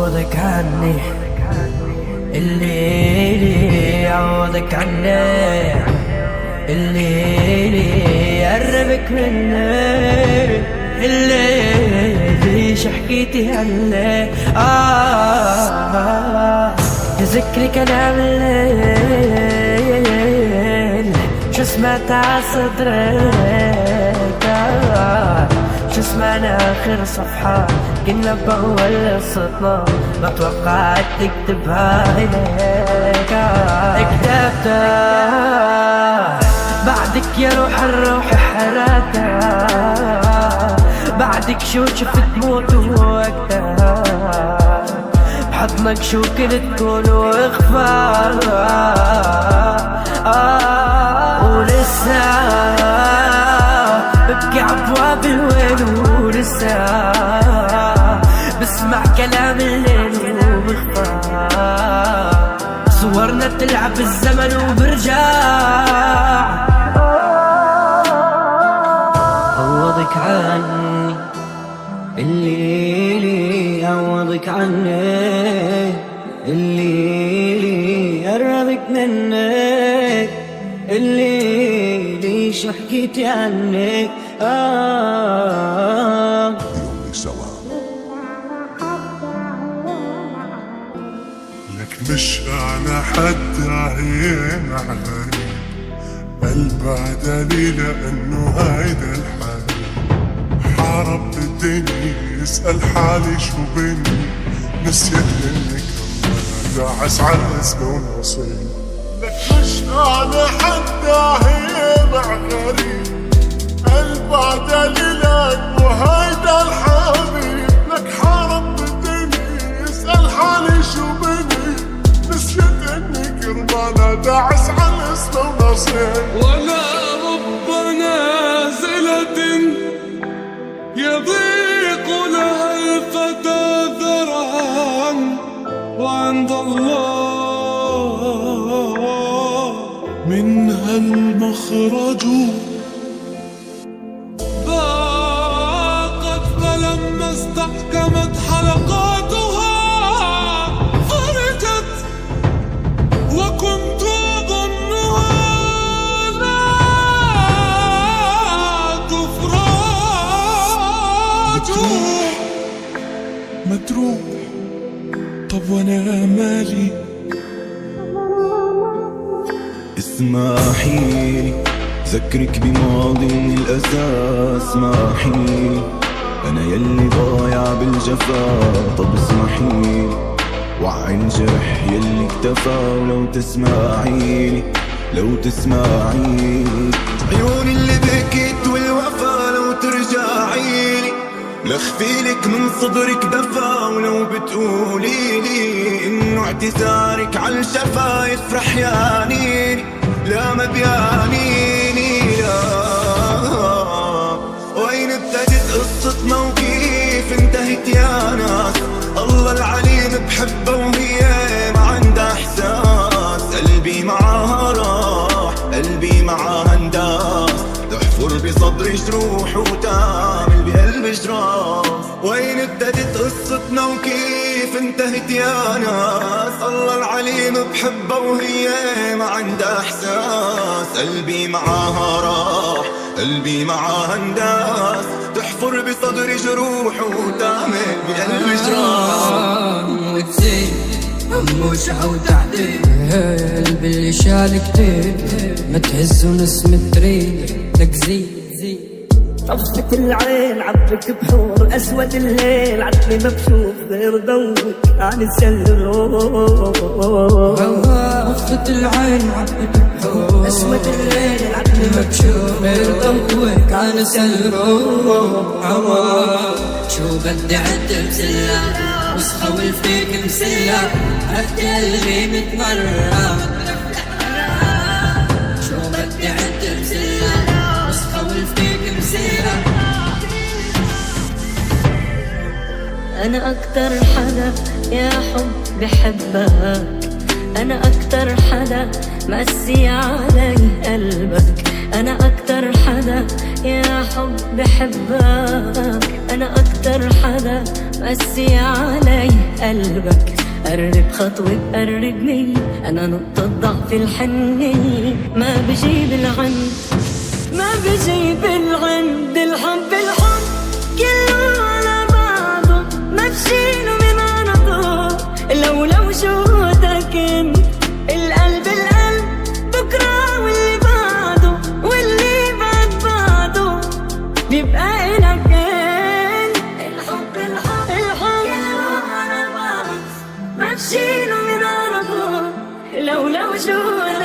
عوضك عني الليلي، عوضك عني الليلي، قربك مني الليلي، ليش حكيتي هالليل تذكري كلام الليل، شو سمعت عصدرك شو سمعنا آخر صفحة كنا بأول قصتنا، ما توقعت تكتبها إليك، كتبتها بعدك يا روح الروح حركة، بعدك شو شفت موت ووقتها، بحضنك شو كنت تكون واخفى ولسه ببكي عبواب الوين، ولسه بسمع كلام الليل وبخفى، صورنا بتلعب الزمن وبرجع، عوضك عني الليلي، عوضك عني الليلي، قربك منك الليلي، شو حكيتي عنك لك مش انا حتى هي معاني، قلبها دليل انه هيدا الحال، حارب الدنيا يسأل حالي شو بيني، نسيت منك لما دعس على اسمه ونصيب، لك مش انا حتى هي معاني، قلبها دليلك وهيدا الحبيب، لك حارب الدنيا يسأل حالي شو بيني، نسيت اني كرمانة دعس على اسمه ونصيب، ولا رب نازلة يضيق لها الفتى ذرعا، وعند الله منها المخرج، ضاقت فلما استحكمت حلقاتها فرجت، وكنت أظنها لا تفرج. متروك طب وانا مالي؟ اسمحيلي ذكرك بماضي من الأساس، اسمحيلي أنا يلي ضايع بالجفا، طب اسمحيلي وعي الجرح يلي اكتفى، ولو تسمعيلي لو تسمعيلي عيوني اللي بكيت والوفا، لو ترجعيلي لخفيلك من صدرك دفا، ولو بتقوليلي انه اعتذارك عالشفايف رح يعنيني، لا ما بيعنيني لا. وين ابتدت قصتنا وكيف انتهت يا ناس، الله العليم بحبها وهي ما عندها احساس، قلبي معاها راح قلبي معاها انداس، تحفر بصدري جروح وتعمل بقلبي جراح. وين ابتدت قصتنا وكيف انتهت يا ناس، الله العليم بحبها وهي ما عندها احساس، قلبي معاها راح قلبي معاها انداس، تحفر بصدري جروح وتعمل بقلبي جراح. وتزيد هموشة وتعديل قلبي اللي شال كتير، ما تهز ونسمة تريد لك زيد طفت العين عبرك بحور، اسود الليل عقلي مبسوط غير ضوك عن السلوك، طفت العين عبرك بحور، اسود الليل عقلي مبسوط غير ضوك عن السلوك، شو بدي عد بسلة وسخة والفيك مسلة، هدي قلبي متمرة، شو بدي عد بسلة وسخة والفيك مسلة. أنا أكتر حدا يا حب بحبك، أنا أكتر حدا مسي علي قلبك، أنا أكتر حدا يا حب بحبك. أنا أكتر حدا مسي علي قلبك. قرب خطوة بقربني، أنا نقطة ضعف الحنية. ما بجيب العند، ما بجيب العند. الحب الحب كله على بعضه، ما بشيله من عرضه. لو جودك انت، القلب بكرة واللي بعده واللي بعده بيبقى إلك انت. الحب كله على بعضه، ما بشيله من عرضه. لو جودك